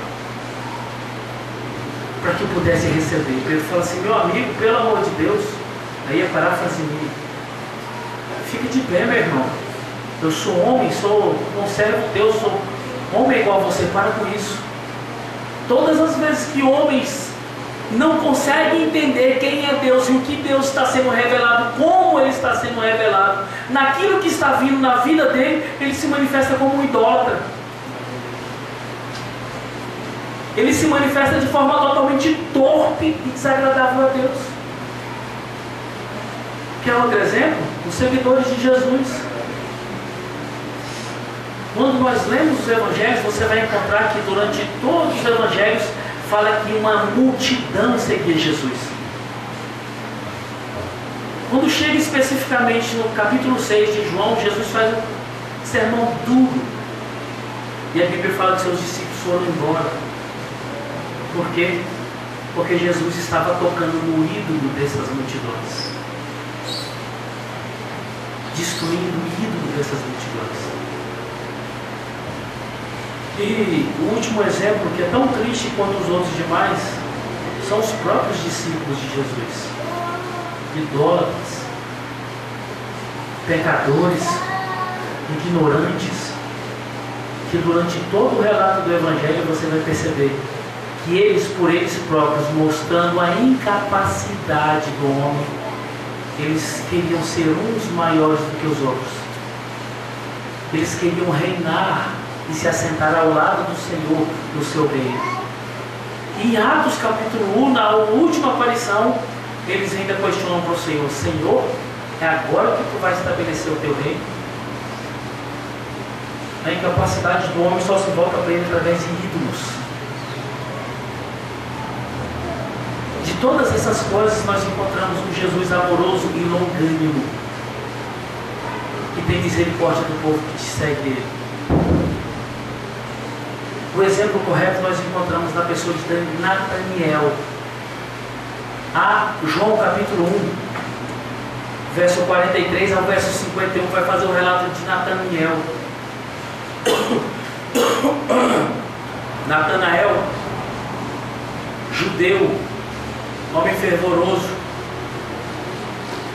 para que pudesse receber. Pedro fala assim, meu amigo, pelo amor de Deus, aí é paráfrase minha, fica de pé, meu irmão, eu sou homem, sou um servo de Deus, sou homem igual a você, para com isso. Todas as vezes que homens não conseguem entender quem é Deus e o que Deus está sendo revelado, como Ele está sendo revelado, naquilo que está vindo na vida dele, ele se manifesta como um idólatra. Ele se manifesta de forma totalmente torpe e desagradável a Deus. Quer outro exemplo? Os seguidores de Jesus. Quando nós lemos os evangelhos, você vai encontrar que durante todos os evangelhos fala que uma multidão seguia Jesus. Quando chega especificamente no capítulo 6 de João, Jesus faz um sermão duro. E a Bíblia fala que seus discípulos foram embora. Por quê? Porque Jesus estava tocando no ídolo dessas multidões, destruindo o ídolo dessas multidões. E o último exemplo, que é tão triste quanto os outros demais, são os próprios discípulos de Jesus. Idólatras, pecadores, ignorantes, que durante todo o relato do Evangelho você vai perceber que eles, por eles próprios, mostrando a incapacidade do homem, eles queriam ser uns maiores do que os outros. Eles queriam reinar e se assentar ao lado do Senhor, do seu reino. Em Atos capítulo 1, na última aparição, eles ainda questionam para o Senhor: Senhor, é agora que tu vais estabelecer o teu reino? A incapacidade do homem só se volta para ele através de ídolos. De todas essas coisas nós encontramos um Jesus amoroso e longânimo, que tem misericórdia do povo que te segue dele. O exemplo correto nós encontramos na pessoa de Nataniel. João capítulo 1, verso 43 ao verso 51, vai fazer o relato de Nataniel. Natanael, judeu, homem fervoroso,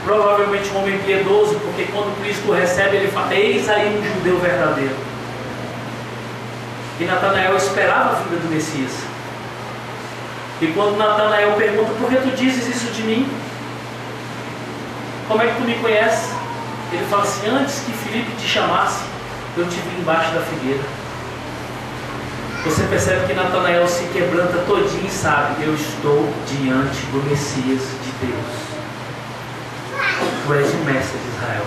provavelmente um homem piedoso, porque quando Cristo recebe, ele fala: eis aí um judeu verdadeiro. E Natanael esperava a vinda do Messias. E quando Natanael pergunta: por que tu dizes isso de mim? Como é que tu me conheces? Ele fala assim: antes que Filipe te chamasse, eu te vi embaixo da figueira. Você percebe que Natanael se quebranta todinho e sabe: eu estou diante do Messias de Deus. Tu és o mestre de Israel.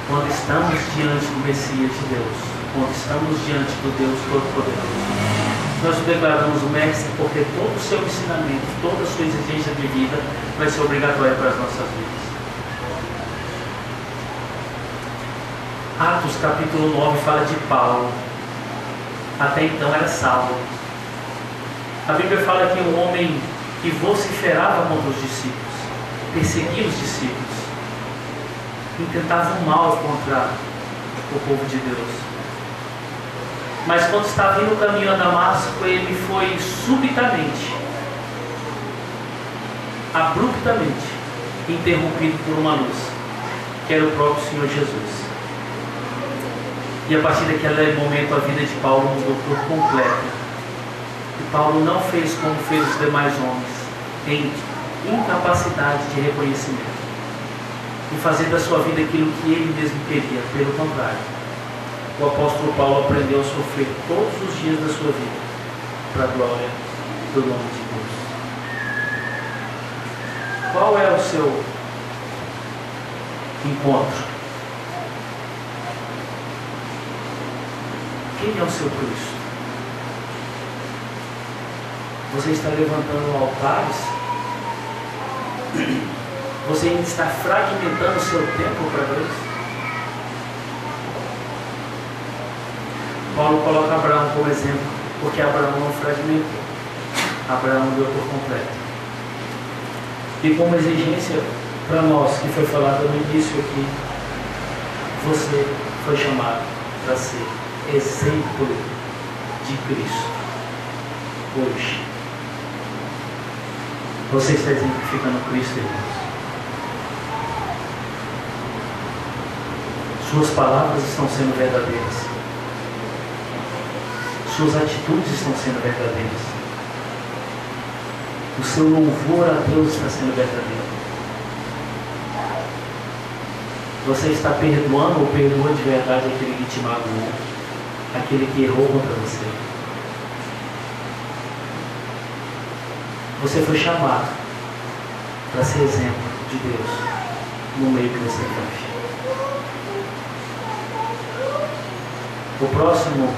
Quando estamos diante do Messias de Deus, quando estamos diante do Deus Todo-Poderoso, nós declaramos o mestre, porque todo o seu ensinamento, toda a sua exigência de vida vai ser obrigatória para as nossas vidas. Atos capítulo 9 fala de Paulo. Até então era Saulo. A Bíblia fala que um homem que vociferava contra os discípulos, perseguia os discípulos, intentava o mal contra o povo de Deus. Mas quando estava indo no caminho a Damasco, ele foi subitamente, abruptamente, interrompido por uma luz, que era o próprio Senhor Jesus. E a partir daquele momento a vida de Paulo mudou por completo. E Paulo não fez como fez os demais homens, em incapacidade de reconhecimento, em fazer da sua vida aquilo que ele mesmo queria. Pelo contrário, o apóstolo Paulo aprendeu a sofrer todos os dias da sua vida para a glória do nome de Deus. Qual é o seu encontro? Quem é o seu Cristo? Você está levantando altares? Você ainda está fragmentando o seu tempo para Deus? Paulo coloca Abraão como exemplo, porque Abraão não fragmentou. Abraão deu por completo. E como exigência para nós, que foi falado no início aqui, você foi chamado para ser exemplo de Cristo hoje. Você está exemplificando Cristo, irmãos. Suas palavras estão sendo verdadeiras. Suas atitudes estão sendo verdadeiras. O seu louvor a Deus está sendo verdadeiro. Você está perdoando ou perdoa de verdade aquele que te magoou, aquele que errou contra você. Você foi chamado para ser exemplo de Deus no meio que você vive. O próximo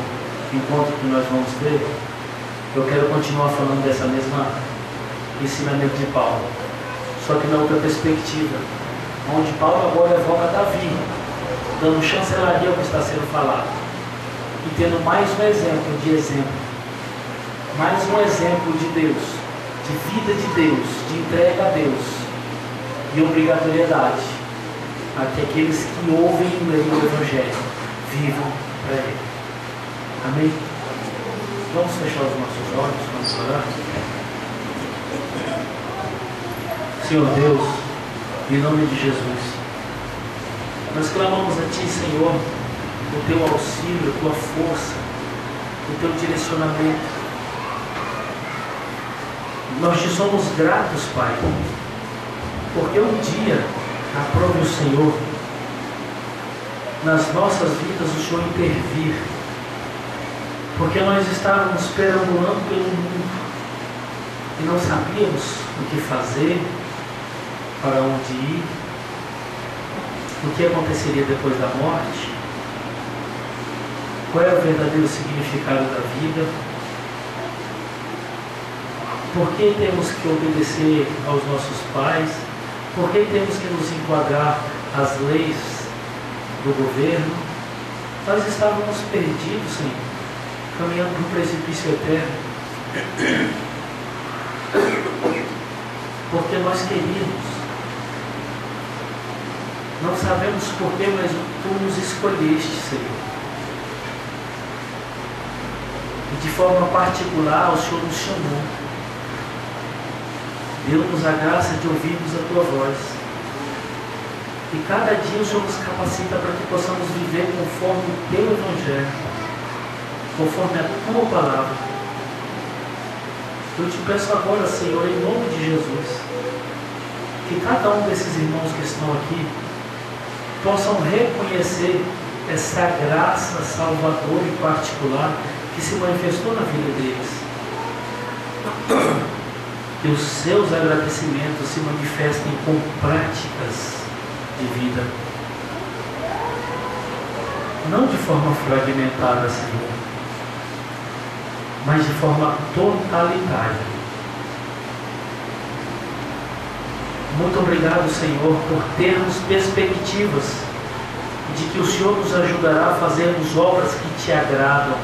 encontro que nós vamos ter, eu quero continuar falando dessa mesma ensinamento de Paulo, só que na outra perspectiva, onde Paulo agora evoca Davi, dando chancelaria ao que está sendo falado, e tendo mais um exemplo, mais um exemplo de Deus, de vida de Deus, de entrega a Deus, de obrigatoriedade, a que aqueles que ouvem e leem o Evangelho vivam para Ele. Amém? Vamos fechar os nossos olhos, vamos orar. Senhor Deus, em nome de Jesus, nós clamamos a Ti, Senhor, o Teu auxílio, a Tua força, o Teu direcionamento. Nós Te somos gratos, Pai, porque um dia, aprove o Senhor, nas nossas vidas o Senhor intervir, porque nós estávamos perambulando pelo mundo e não sabíamos o que fazer, para onde ir, o que aconteceria depois da morte, qual é o verdadeiro significado da vida, por que temos que obedecer aos nossos pais, por que temos que nos enquadrar às leis do governo. Nós estávamos perdidos, Senhor. caminhando para um precipício eterno, porque nós queríamos, não sabemos porquê, mas Tu nos escolheste, Senhor. E de forma particular, o Senhor nos chamou. Deu-nos a graça de ouvirmos a Tua voz. E cada dia o Senhor nos capacita para que possamos viver conforme o Teu Evangelho, conforme a Tua palavra. Eu te peço agora, Senhor, em nome de Jesus, que cada um desses irmãos que estão aqui possam reconhecer essa graça salvadora e particular que se manifestou na vida deles. Que os seus agradecimentos se manifestem com práticas de vida, não de forma fragmentada, Senhor, mas de forma totalitária. Muito obrigado, Senhor, por termos perspectivas de que o Senhor nos ajudará a fazermos obras que Te agradam,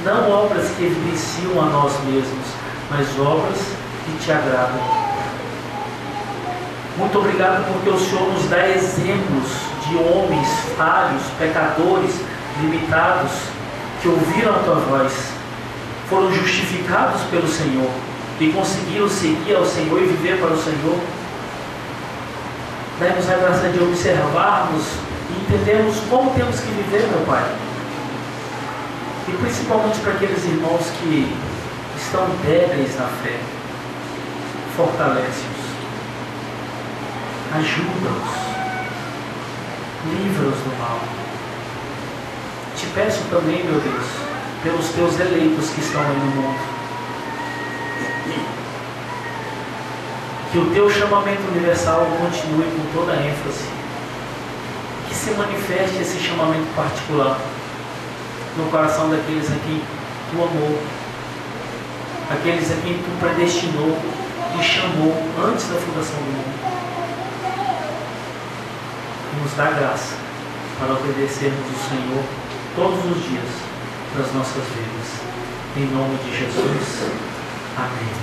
não obras que evidenciam a nós mesmos, mas obras que Te agradam. Muito obrigado porque o Senhor nos dá exemplos de homens falhos, pecadores, limitados, que ouviram a Tua voz, foram justificados pelo Senhor e conseguiram seguir ao Senhor e viver para o Senhor. Dai-nos a graça de observarmos e entendermos como temos que viver, meu Pai. E principalmente para aqueles irmãos que estão débeis na fé, fortalece-os, ajuda-os, livra-os do mal. Te peço também, meu Deus, pelos Teus eleitos que estão aí no mundo, que o Teu chamamento universal continue com toda a ênfase, que se manifeste esse chamamento particular no coração daqueles a quem Tu amou, aqueles a quem Tu predestinou e chamou antes da fundação do mundo. E nos dá graça para obedecermos o Senhor todos os dias das nossas vidas. Em nome de Jesus. Amém.